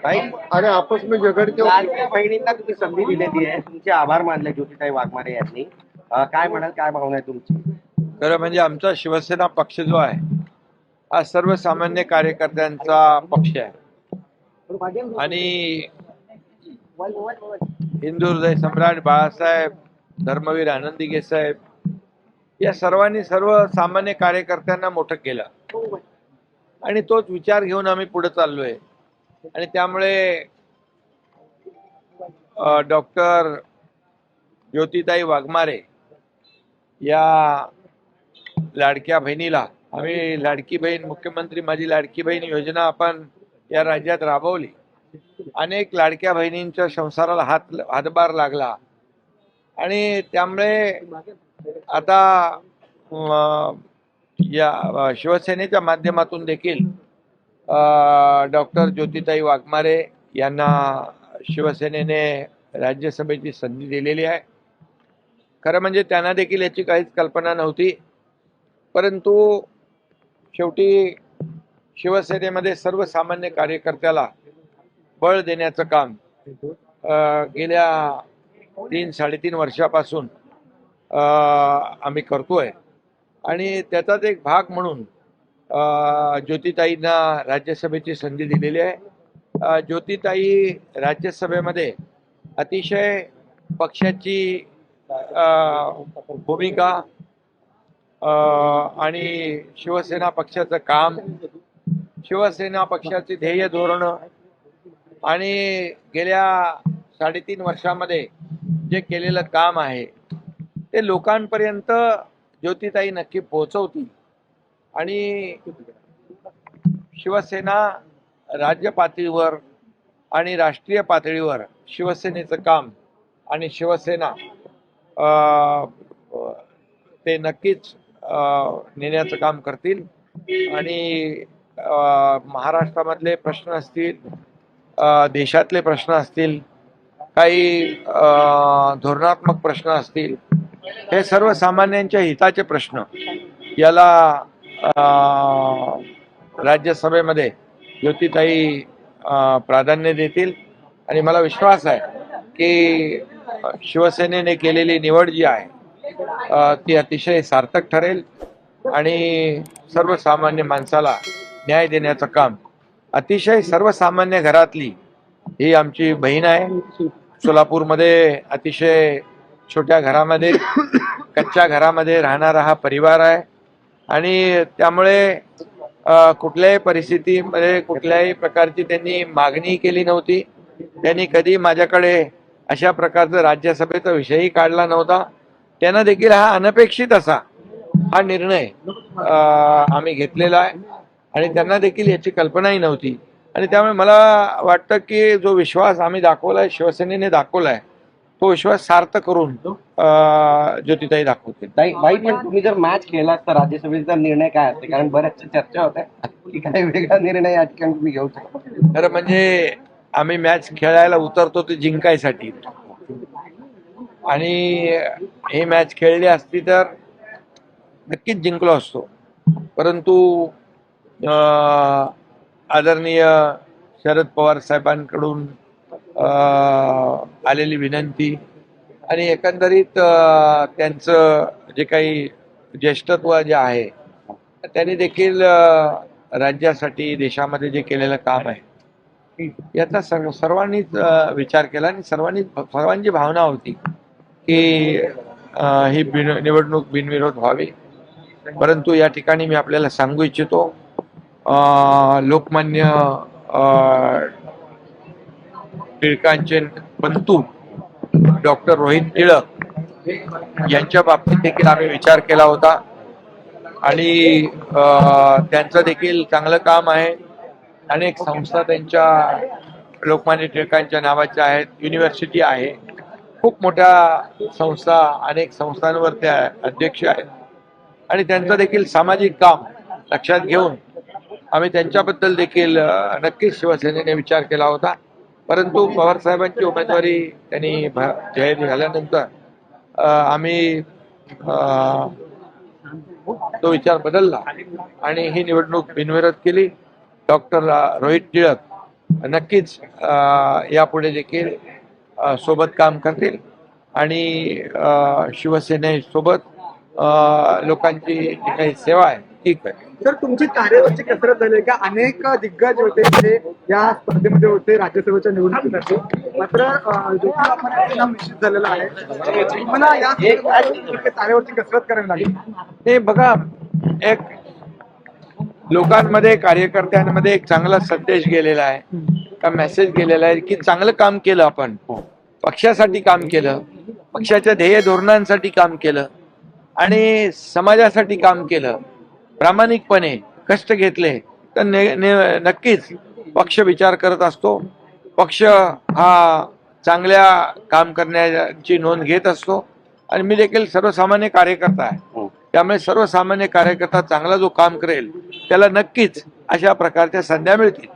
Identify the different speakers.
Speaker 1: आणि आपस में झगड़ते हो.
Speaker 2: लाडक्या बहिणींना तुम्ही संधी दिलेली आहे, तुमचे आभार मानले ज्योतिताई वाघमारे यांनी. काय म्हणाल, काय भावना आहे तुमची?
Speaker 3: खरं म्हणजे आमचा शिवसेना पक्ष जो आहे हा सर्वसामान्य कार्यकर्त्यांचा पक्ष आहे आणि हिंदू हृदय सम्राट बाळासाहेब, धर्मवीर आनंदीगे साहेब या सर्वांनी सर्वसामान्य कार्यकर्त्यांना मोठं केलं आणि तोच विचार घेऊन आम्ही पुढे चाललोय. आणि त्यामुळे डॉक्टर ज्योतिताई वाघमारे या लाडक्या बहिणीला आम्ही लाडकी बहीण, मुख्यमंत्री माझी लाडकी बहीण योजना आपण या राज्यात राबवली. अनेक लाडक्या बहिणींच्या संसाराला हातभार लागला आणि त्यामुळे आता या शिवसेनेच्या माध्यमातून देखील डॉक्टर ज्योतिताई वाघमारे यांना शिवसेनेने राज्यसभेची संधी दिलेली आहे. खरं म्हणजे त्यांना देखील याची काहीच कल्पना नव्हती, परंतु शेवटी शिवसेनेमध्ये सर्वसामान्य कार्यकर्त्याला बळ देण्याचं काम गेल्या 3-3.5 वर्षापासून आम्ही करतोय आणि त्याचाच एक भाग म्हणून ज्योतिताईंना राज्यसभेची संधी दिलेली आहे. ज्योतिताई राज्यसभेमध्ये अतिशय पक्षाची भूमिका आणि शिवसेना पक्षाचं काम, शिवसेना पक्षाची ध्येय धोरणं आणि गेल्या 3.5 वर्षामध्ये जे केलेलं काम आहे ते लोकांपर्यंत ज्योतिताई नक्की पोहोचवतील आणि शिवसेना राज्य पातळीवर आणि राष्ट्रीय पातळीवर शिवसेनेचं काम आणि शिवसेना ते नक्कीच नेण्याचं काम करतील. आणि महाराष्ट्रामधले प्रश्न असतील, देशातले प्रश्न असतील, काही धोरणात्मक प्रश्न असतील, हे सर्वसामान्यांच्या हिताचे प्रश्न याला राज्यसभेमध्ये ज्योतिताई प्राधान्य देतील. आणि मला विश्वास आहे की शिवसेनेने केलेली निवड जी आहे ती अतिशय सार्थक ठरेल आणि सर्वसामान्य माणसाला न्याय देण्याचं काम, अतिशय सर्वसामान्य घरातली ही आमची बहीण आहे. सोलापूरमध्ये अतिशय छोट्या घरामध्ये, कच्च्या घरामध्ये राहणारा हा परिवार आहे आणि त्यामुळे कुठल्याही परिस्थितीमध्ये कुठल्याही प्रकारची त्यांनी मागणी केली नव्हती. त्यांनी कधी माझ्याकडे अशा प्रकारचा राज्यसभेचा विषयही काढला नव्हता. त्यांना देखील हा अनपेक्षित असा हा निर्णय आम्ही घेतलेला आहे आणि त्यांना देखील याची कल्पनाही नव्हती. आणि त्यामुळे मला वाटतं की जो विश्वास आम्ही दाखवलाय, शिवसेनेने दाखवलाय, तो विश्वास सार्थ करून ज्योतिताई दाखवतील.
Speaker 2: बाई, पण तुम्ही जर मॅच खेळला तर राज्यसभेचा निर्णय काय असते? कारण बऱ्याच चर्चा होत्या की काही वेगळा निर्णय या ठिकाणी तुम्ही घेऊ शकता.
Speaker 3: खरं म्हणजे आम्ही मॅच खेळायला उतरतो ते जिंकायसाठी आणि ही मॅच खेळली असती तर नक्कीच जिंकलो असतो. परंतु आदरणीय शरद पवार साहेबांकडून आलेली विनंती आणि एकंदरीत त्यांचं जे काही ज्येष्ठत्व जे आहे त्यांनी देखील राज्यासाठी देशामध्ये जे केलेलं काम आहे याचा सर्वांनीच विचार केला आणि सर्वांची भावना होती की ही निवडणूक बिनविरोध व्हावी. परंतु या ठिकाणी मी आपल्याला सांगू इच्छितो, लोकमान्य टिळकांचे पंतू डॉक्टर रोहित टिळक यांच्या बाबतीत देखील आम्ही विचार केला होता आणि त्यांचं देखील चांगलं काम आहे. अनेक संस्था त्यांच्या लोकमान्य टिळकांच्या नावाच्या आहेत, युनिव्हर्सिटी आहे, खूप मोठ्या संस्था, अनेक संस्थांवर त्या अध्यक्ष आहेत आणि त्यांचं देखील सामाजिक काम लक्षात घेऊन आम्ही त्यांच्याबद्दल देखील नक्कीच शिवसेनेने विचार केला होता. परंतु पवार साहेबांची उमेदवारी त्यांनी जाहीर झाल्यानंतर आम्ही तो विचार बदलला आणि ही निवडणूक बिनविरोध केली. डॉक्टर रोहित टिळक नक्कीच यापुढे देखील सोबत काम करतील आणि शिवसेनेसोबत लोकांची जी काही सेवा आहे ती करेल.
Speaker 4: सर तुमची कार्यावरची कसरत झाली का? अनेक दिग्गज होते ते या स्पर्धेमध्ये होते राज्यसभेच्या निवडणुकीसाठी, मात्र ज्योती बापूंचं नाव निश्चित झालेलं आहे. मला या कार्यावरची कसरत करावी लागेल.
Speaker 3: ते बघा, एक लोकांमध्ये कार्यकर्त्यांमध्ये एक चांगला संदेश गेलेला आहे, का मेसेज गेलेला आहे की चांगलं काम केलं आपण, पक्षासाठी काम केलं, पक्षाच्या ध्येय धोरणांसाठी काम केलं आणि समाजासाठी काम केलं, प्रामाणिकपणे कष्ट घेतले तर नक्कीच पक्ष विचार करत असतो. पक्ष हा चांगल्या काम करण्याची नोंद घेत असतो आणि मी देखील सर्वसामान्य कार्यकर्ता आहे, त्यामुळे सर्वसामान्य कार्यकर्ता चांगला जो काम करेल त्याला नक्कीच अशा प्रकारच्या संध्या मिळतील.